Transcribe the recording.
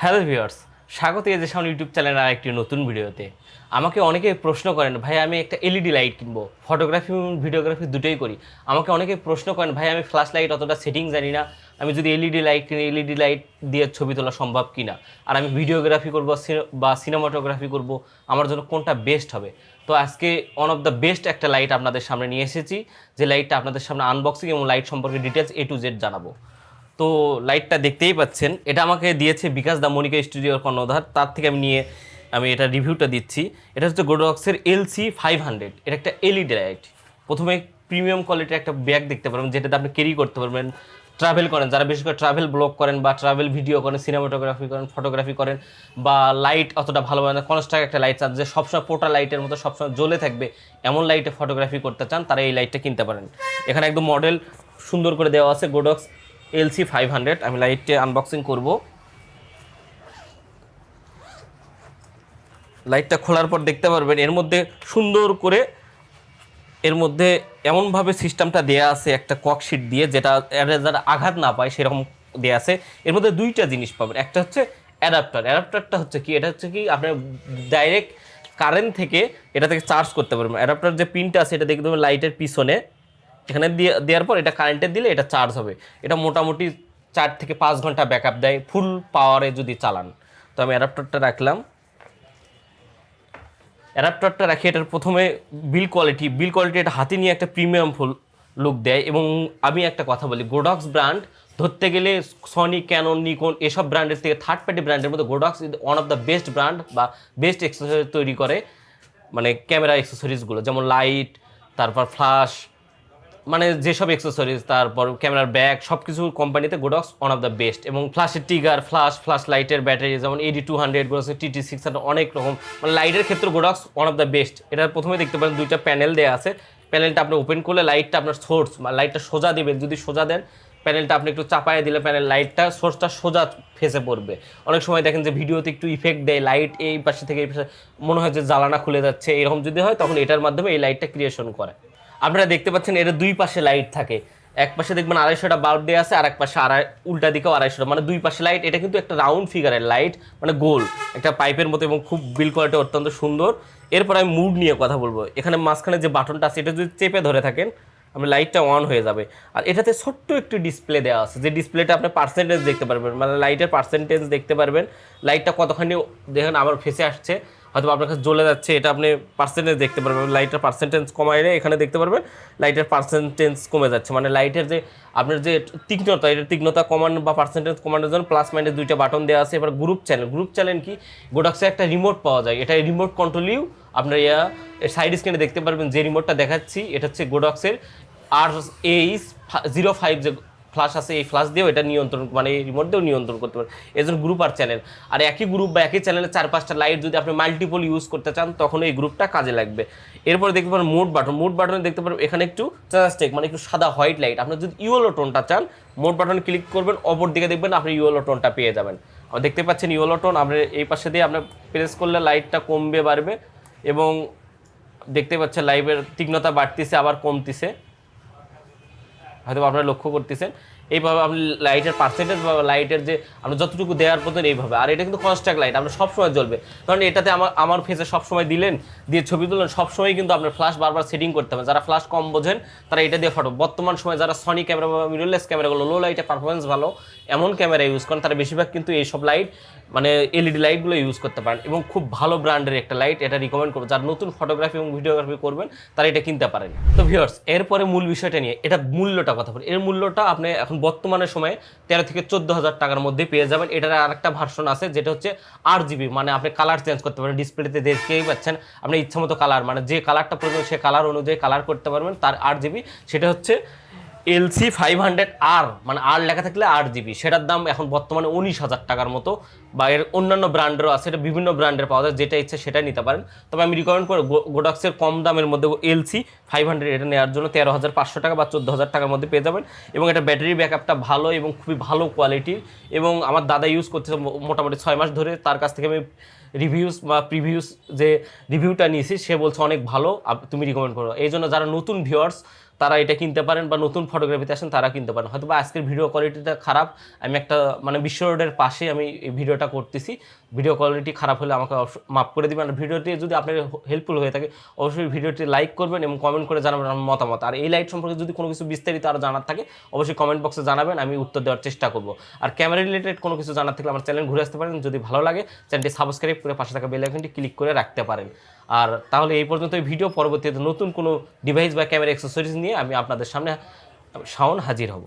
Hello viewers, স্বাগত এজে sound YouTube চ্যানেলের আরেকটি নতুন ভিডিওতে। আমাকে অনেকে প্রশ্ন করেন, ভাই আমি একটা এলইডি লাইট কিনবো, ফটোগ্রাফি এবং ভিডিওগ্রাফি দুটোই করি। আমাকে অনেকে প্রশ্ন করেন, ভাই আমি ফ্ল্যাশ লাইট অতটা সেটিং জানি না, আমি যদি এলইডি লাইট কিনি এলইডি লাইট দিয়ে ছবি তোলা সম্ভব কি না, আর আমি ভিডিওগ্রাফি করবো বা সিনেমাটোগ্রাফি করব, আমার জন্য কোনটা বেস্ট হবে। তো আজকে ওয়ান অফ দ্য বেস্ট একটা লাইট আপনাদের সামনে নিয়ে এসেছি, যে লাইটটা আপনাদের সামনে আনবক্সিং এবং লাইট সম্পর্কে ডিটেলস A to Z জানাবো। তো লাইটটা দেখতেই পাচ্ছেন, এটা আমাকে দিয়েছে বিকাশ দা মনিকা স্টুডিওর কর্ণধার, তার থেকে আমি এটা রিভিউটা দিচ্ছি। এটা হচ্ছে গোডক্সের LC500, এটা একটা এলইডি লাইট। প্রথমে প্রিমিয়াম কোয়ালিটির একটা ব্যাগ দেখতে পারবেন, যেটাতে আপনি ক্যারি করতে পারবেন, ট্রাভেল করেন, যারা বিশেষ করে ট্রাভেল ব্লগ করেন বা ট্রাভেল ভিডিও করেন, সিনেমাটোগ্রাফি করেন, ফটোগ্রাফি করেন, বা লাইট অতটা ভালো হয় না, কনস্ট্রাক্ট একটা লাইট চান যে সবসময় পোটা লাইটের মতো সবসময় জ্বলে থাকবে, এমন লাইটে ফটোগ্রাফি করতে চান, তারা এই লাইটটা কিনতে পারেন। এখানে একদম মডেল সুন্দর করে দেওয়া আছে গোডক্স LC500। আমি লাইটটা আনবক্সিং করব। লাইটটা খোলার পর দেখতে পারবেন এর মধ্যে সুন্দর করে এমনভাবে সিস্টেমটা দেয়া আছে, একটা ককশিট দিয়ে, যেটা যারা আঘাত না পায় সেরকম দেয়া আছে। এর মধ্যে দুইটা জিনিস পাবেন, একটা হচ্ছে অ্যাডাপ্টারটা হচ্ছে কি, এটা হচ্ছে কি আপনার ডাইরেক্ট কারেন্ট থেকে এটা থেকে চার্জ করতে পারবেন। অ্যাডাপ্টার যে পিনটা আছে এটা দেখতে পাবেন লাইটের পিছনে, এখানে দেওয়ার পর এটা কারেন্টে দিলে এটা চার্জ হবে। এটা মোটামুটি 4 থেকে 5 ঘন্টা ব্যাকআপ দেয় ফুল পাওয়ারে যদি চালান। তো আমি অ্যাডাপ্টারটা রাখলাম। অ্যাডাপ্টারটা রাখি, এটার প্রথমে বিল কোয়ালিটি এটা হাতে নিয়ে একটা প্রিমিয়াম ফুল লুক দেয়। এবং আমি একটা কথা বলি, গোডক্স ব্র্যান্ড ধরতে গেলে সনি, ক্যানন, নিকন এসব ব্র্যান্ডের থেকে থার্ড পার্টি ব্র্যান্ডের মধ্যে গোডক্স is one of the best brand, বা বেস্ট অ্যাক্সেসরি তৈরি করে, মানে ক্যামেরা অ্যাক্সেসরিজগুলো, যেমন লাইট, তারপর ফ্ল্যাশ, মানে যেসব অ্যাক্সেসরিজ, তারপর ক্যামেরার ব্যাগ, সব কিছু কোম্পানিতে গোডক্স ওয়ান অফ দ্য বেস্ট। এবং ফ্ল্যাশের টিগার, ফ্ল্যাশ লাইটের ব্যাটারি যেমন AD200, গোডক্সের TT600, অনেক রকম, মানে লাইটের ক্ষেত্রে গোডক্স ওয়ান অফ দ্য বেস্ট। এটার প্রথমে দেখতে পারেন দুইটা প্যানেল দেওয়া আছে। প্যানেলটা আপনি ওপেন করলে লাইটটা আপনার সোর্স, লাইটটা সোজা দেবেন, যদি সোজা দেন প্যানেলটা আপনি একটু চাপায় দিলে লাইটটা সোর্সটা সোজা ফেসে পড়বে। অনেক সময় দেখেন যে ভিডিওতে একটু ইফেক্ট দেয়, লাইট এই পাশে থেকে এই পাশে মনে হয় যে জ্বালানা খুলে যাচ্ছে, এরকম যদি হয় তখন এটার মাধ্যমে এই লাইটটা ক্রিয়েশন করে। আপনারা দেখতে পাচ্ছেন এর দুই পাশে লাইট থাকে, এক পাশে দেখবেন 250টা বাল্ব দেওয়া আছে, আর এক পাশে উল্টা দিকেও 250টা, মানে দুই পাশে লাইট। এটা কিন্তু একটা রাউন্ড ফিগারের লাইট, মানে গোল একটা পাইপের মতো, এবং খুব বিল কোয়ালিটি অত্যন্ত সুন্দর। এরপর আমি মুড নিয়ে কথা বলবো। এখানে মাঝখানে যে বাটনটা আছে এটা যদি চেপে ধরে থাকেন আপনি লাইটটা অন হয়ে যাবে। আর এটাতে ছোট্ট একটু ডিসপ্লে দেওয়া আছে, যে ডিসপ্লেটা আপনি পার্সেন্টেজ দেখতে পারবেন, মানে লাইটের পার্সেন্টেজ দেখতে পারবেন, লাইটটা কতখানি দেখেন আমার ফেসে আসছে, হয়তো আপনার কাছে জ্বলে যাচ্ছে, এটা আপনি পার্সেন্টেজ দেখতে পারবেন। লাইটের পার্সেন্টেজ কমাইলে এখানে দেখতে পারবেন লাইটের পার্সেন্টেজ কমে যাচ্ছে, মানে লাইটের যে আপনার যে তীক্ষ্ণতা, এটার তীক্ষ্ণতা কমানো বা পার্সেন্টেজ কমানোর জন্য প্লাস মাইনাস দুইটা বাটন দেওয়া আছে। এবার গ্রুপ চ্যানেল কি, গোডক্সে একটা রিমোট পাওয়া যায়, এটা রিমোট কন্ট্রোলিও আপনার সাইড স্ক্রিনে দেখতে পারবেন। যে রিমোটটা দেখাচ্ছি এটা হচ্ছে গোডক্সের RAS05 যে ফ্ল্যাশ আছে, এই ফ্ল্যাশ দিয়েও এটা নিয়ন্ত্রণ, মানে এই রিমোট দিয়েও নিয়ন্ত্রণ করতে পারেন। এই জন্য গ্রুপ আর চ্যানেল, আর একই গ্রুপ বা একই চ্যানেলে 4-5টা লাইট যদি আপনি মাল্টিপল ইউজ করতে চান তখন এই গ্রুপটা কাজে লাগবে। এরপরে দেখতে পারেন মোড বাটনে দেখতে পারবেন এখানে একটু চাস্টেক, মানে একটু সাদা হোয়াইট লাইট। আপনার যদি ইয়েলো টোনটা চান মোড বাটনে ক্লিক করবেন, অপর দিকে দেখবেন আপনি ইয়েলো টোনটা পেয়ে যাবেন। আপনি দেখতে পাচ্ছেন ইয়েলো টোন, আপনি এই পাশে দিয়ে আপনি প্রেস করলে লাইটটা কমবে বাড়বে, এবং দেখতে পাচ্ছেন লাইভের তীক্ষ্ণতা বাড়তিছে আবার কমতিছে, হয়তো আপনারা লক্ষ্য করতেছেন। এইভাবে আপনি লাইটের পার্সেন্টেজ বা লাইটের যে আপনি যতটুকু দেওয়ার মতন এইভাবে। আর এটা কিন্তু কনস্ট্রাক্ট লাইট, আপনার সবসময় জ্বলবে, কারণ এটাতে আমার ফেসে সবসময় দিয়ে ছবি তুলেন, সবসময় কিন্তু আপনার ফ্ল্যাশ বারবার সেটিং করতে হবে। যারা ফ্ল্যাশ কম বোঝেন তারা এটা দিয়ে ফটো, বর্তমান সময় যারা সনি ক্যামেরা বা মিররলেস ক্যামেরাগুলো, লো লাইটে পারফরমেন্স ভালো এমন ক্যামেরা ইউজ করেন, তারা বেশিরভাগ কিন্তু এইসব লাইট, মানে এলইডি লাইটগুলো ইউজ করতে পারেন। এবং খুব ভালো ব্র্যান্ডের একটা লাইট, এটা রিকমেন্ড করবো। যারা নতুন ফটোগ্রাফি এবং ভিডিওগ্রাফি করবেন তারা এটা কিনতে পারেন। তো ভিউয়ার্স, এরপরে মূল বিষয়টা নিয়ে, এটা মূল্যটা কথা বলি। এর মূল্যটা আপনি এখন বর্তমানের সময়ে 13 থেকে 14,000 টাকার মধ্যে পেয়ে যাবেন। এটার আরেকটা ভার্সন আছে যেটা হচ্ছে 8GB, মানে আপনি কালার চেঞ্জ করতে পারেন। ডিসপ্লেতে দেখতেই পাচ্ছেন আপনি ইচ্ছা মতো কালার, মানে যে কালারটা প্রয়োজন সে কালার অনুযায়ী কালার করতে পারবেন। তার 8GB, সেটা হচ্ছে LC500R, মানে আর লেখা থাকলে 8GB। সেটার দাম এখন বর্তমানে 19,000 টাকার মতো, বা এর অন্যান্য ব্র্যান্ডেরও আছে, এটা বিভিন্ন ব্র্যান্ডের পাওয়া যায়, যেটা ইচ্ছে সেটা নিতে পারেন। তবে আমি রিকমেন্ড করি গোডক্সের কম দামের মধ্যে LC500 এটা নেওয়ার জন্য 13,500 টাকা বা 14,000 টাকার মধ্যে পেয়ে যাবেন। এবং এটা ব্যাটারি ব্যাকআপটা ভালো এবং খুবই ভালো কোয়ালিটির। এবং আমার দাদা ইউজ করতেছে মোটামুটি 6 মাস ধরে, তার কাছ থেকে আমি রিভিউটা নিয়েছি, সে বলছে অনেক ভালো, তুমি রিকমেন্ড করো। এই জন্য যারা নতুন ভিউয়ার্স তারা এটা কিনতে পারেন, বা নতুন ফটোগ্রাফিতে আসেন তারা কিনতে পারেন। হয়তো বা আজকের ভিডিও কোয়ালিটিটা খারাপ, আমি একটা মানে বিশ্ব রোডের পাশে আমি এই ভিডিওটা করতেছি, ভিডিও কোয়ালিটি খারাপ হলে আমাকে মাফ করে দিবেন। আর ভিডিওটি যদি আপনার হেল্পফুল হয়ে থাকে অবশ্যই ভিডিওটি লাইক করবেন এবং কমেন্ট করে জানাবেন আমার মতামত। আর এই লাইট সম্পর্কে যদি কোনো কিছু বিস্তারিত আরও জানার থাকে অবশ্যই কমেন্ট বক্সে জানাবেন, আমি উত্তর দেওয়ার চেষ্টা করব। আর ক্যামেরা রিলেটেড কোনো কিছু জানার থাকলে আমার চ্যানেল ঘুরে আসতে পারেন, যদি ভালো লাগে চ্যানেলটি সাবস্ক্রাইব করে পাশে থাকা বেল আইকনটি ক্লিক করে রাখতে পারেন। আর তাহলে এই পর্যন্ত এই ভিডিও, পরবর্তীতে নতুন কোনো ডিভাইস বা ক্যামেরা অ্যাক্সেসরিজ নিয়ে আমি আপনাদের সামনে শাওন হাজির হব।